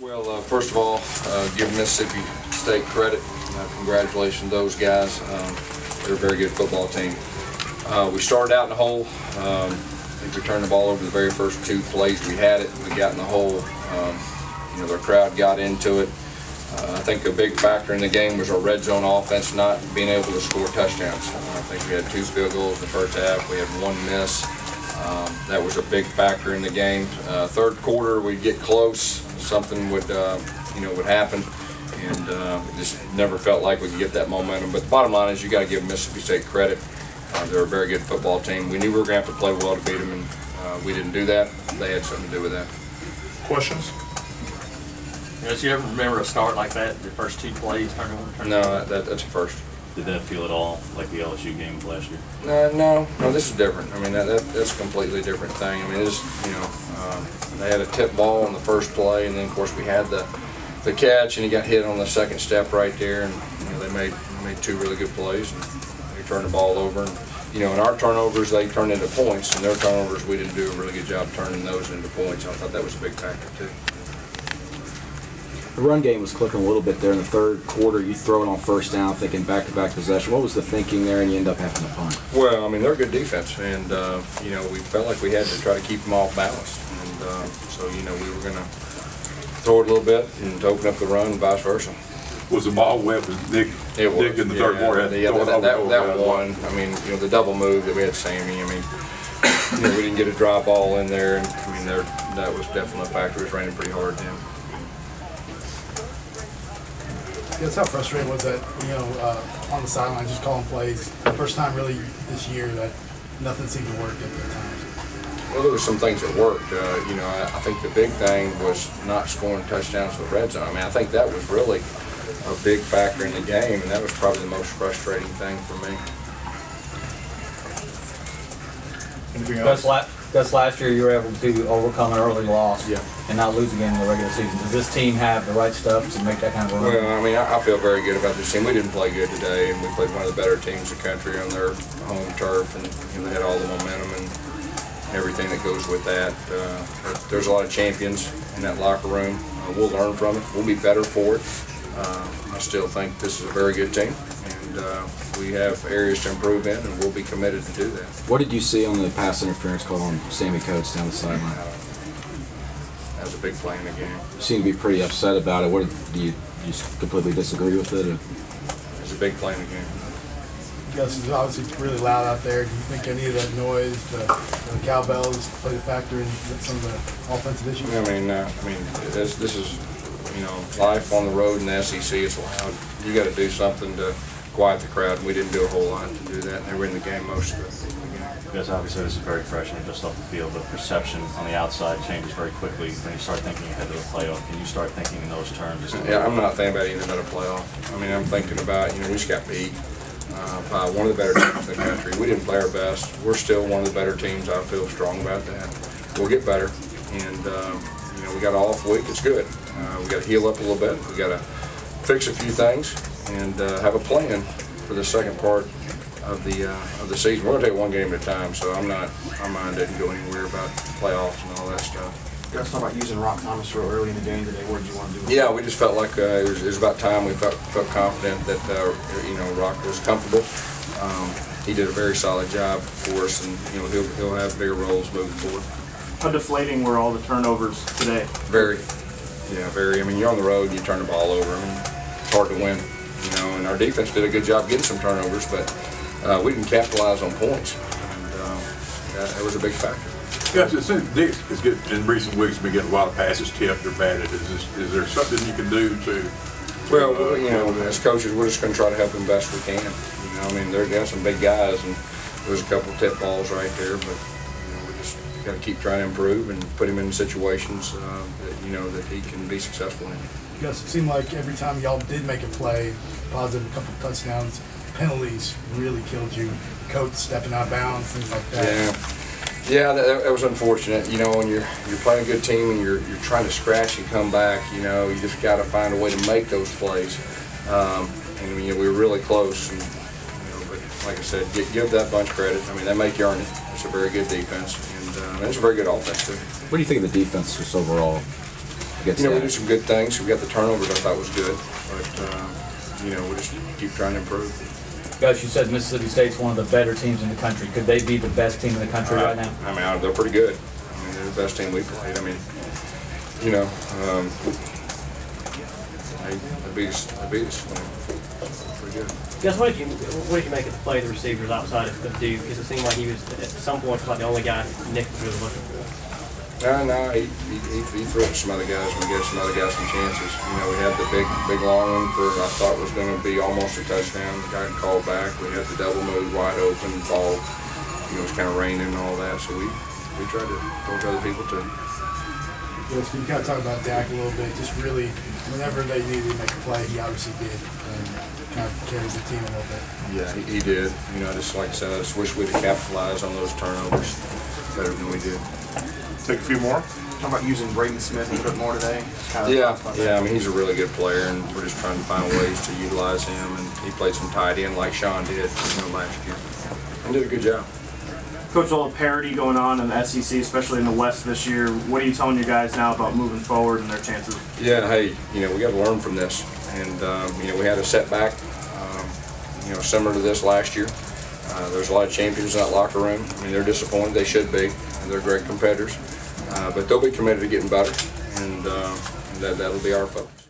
Well, first of all, give Mississippi State credit. Congratulations to those guys. They're a very good football team. We started out in the hole. I think we turned the ball over the very first 2 plays we had it. We got in the hole. Their crowd got into it. I think a big factor in the game was our red zone offense not being able to score touchdowns. I think we had 2 field goals in the first half. We had 1 miss. That was a big factor in the game. Third quarter, we'd get close. Something would happen, and it just never felt like we could get that momentum. But the bottom line is you got to give Mississippi State credit. They're a very good football team. We knew we were going to have to play well to beat them, and we didn't do that. They had something to do with that. Questions? Yes, you ever remember a start like that? The first 2 plays turning over? No, that's a first. Did that feel at all like the LSU game of last year? No, this is different. I mean, that's a completely different thing. I mean, it's, they had a tip ball on the first play, and then of course we had the catch, and he got hit on the second step right there, and they made 2 really good plays, and they turned the ball over. And, in our turnovers they turned into points, and their turnovers we didn't do a really good job turning those into points. I thought that was a big factor too. The run game was clicking a little bit there in the third quarter. You throw it on first down, thinking back-to-back possession. What was the thinking there, and you end up having to punt? Well, I mean, they're a good defense, and we felt like we had to try to keep them off balance, and so we were going to throw it a little bit and open up the run, and vice versa. Was the ball wet? Was Nick in the third quarter? That one. I mean, the double move that we had Sammy. I mean, we didn't get a drop ball in there, and I mean, that was definitely a factor. It was raining pretty hard then. That's how frustrating was that, on the sideline, just calling plays. First time really this year that nothing seemed to work at the time. Well, there were some things that worked. I think the big thing was not scoring touchdowns with red zone. I mean, I think that was really a big factor in the game, and that was probably the most frustrating thing for me. Anything else? Gus, last year you were able to overcome an early loss and not lose again in the regular season. Does this team have the right stuff to make that kind of a run? Well, I mean, I feel very good about this team. We didn't play good today, and we played one of the better teams in the country on their home turf, and they had all the momentum and everything that goes with that. There's a lot of champions in that locker room. We'll learn from it. We'll be better for it. I still think this is a very good team, and we have areas to improve in, and we'll be committed to do that. What did you see on the pass interference call on Sammy Coates down the sideline? That was a big play in the game. You seem to be pretty upset about it. Do you completely disagree with it? Or? It was a big play in the game. Gus, is obviously really loud out there. Do you think any of that noise, the cowbells, played a factor in some of the offensive issues? I mean, this is life on the road in the SEC. It's loud. You got to do something to quiet the crowd, and we didn't do a whole lot to do that. And they were in the game most of the game. Yes, obviously this is very fresh and just off the field, but perception on the outside changes very quickly when you start thinking ahead to the playoff. Can you start thinking in those terms? Yeah, I'm not thinking about anything but a playoff. I mean, I'm thinking about, we just got beat by one of the better teams in the country. We didn't play our best. We're still one of the better teams. I feel strong about that. We'll get better, and we got an off week. It's good. We got to heal up a little bit. We got to fix a few things and have a plan for the second part of the season. We're going to take one game at a time, so my mind didn't go anywhere about playoffs and all that stuff. You guys talk about using Rock Thomas real early in the game today. What did you want to do? Yeah, we just felt like it was about time. We felt confident that Rock was comfortable. He did a very solid job for us, and he'll have bigger roles moving forward. How deflating were all the turnovers today? Very. Yeah, very. I mean, you're on the road, you turn the ball over. I mean, it's hard to win, and our defense did a good job getting some turnovers, but we didn't capitalize on points, and that was a big factor. Yes, it seems Nick is getting, in recent weeks, been getting a lot of passes tipped or batted. Is there something you can do to? Well, as coaches, we're just going to try to help him best we can. I mean, they're some big guys, and there's a couple of tip balls right there, but we just got to keep trying to improve and put him in situations that he can be successful in. Gus, it seemed like every time y'all did make a play, positive, a couple of touchdowns, penalties really killed you. Coach stepping out of bounds, things like that. Yeah, that was unfortunate. When you're playing a good team and you're trying to scratch and come back, you just got to find a way to make those plays. And we were really close. And, but like I said, give that bunch credit. I mean, they make you earn it. It's a very good defense, and it's a very good offense too. What do you think of the defense just overall? against You know, we that? did some good things. We got the turnovers I thought was good, but you know, we just keep trying to improve. Gus, you said Mississippi State's one of the better teams in the country. Could they be the best team in the country right now? I mean, they're pretty good. I mean, they're the best team we played. I mean, you know, they beat us. Pretty good. Gus, what did you make of the play of the receivers outside of Duke? Because it seemed like he was at some point like the only guy Nick was really looking for. No, he threw it to some other guys and we gave some other guys some chances. You know, we had the big long one for I thought was going to be almost a touchdown. The guy called back. We had the double move wide open ball. You know, it was kind of raining and all that. So we tried to go to other people too. Yes, you kind of talk about Dak a little bit. Just really, whenever they needed to make a play, he obviously did, and kind of carried the team a little bit. Yeah, he did. You know, just like I said, I just wish we'd have capitalized on those turnovers better than we did. Take a few more. How about using Braden Smith a little bit more today? Yeah. I mean, he's a really good player, and we're just trying to find ways to utilize him. And he played some tight end like Sean did, last year, and did a good job. Coach, all the parity going on in the SEC, especially in the West this year. What are you telling your guys now about moving forward and their chances? Yeah, hey, you know, we got to learn from this, and you know, we had a setback, you know, similar to this last year. There's a lot of champions in that locker room. I mean, they're disappointed. They should be. They're great competitors, but they'll be committed to getting better, and that'll be our focus.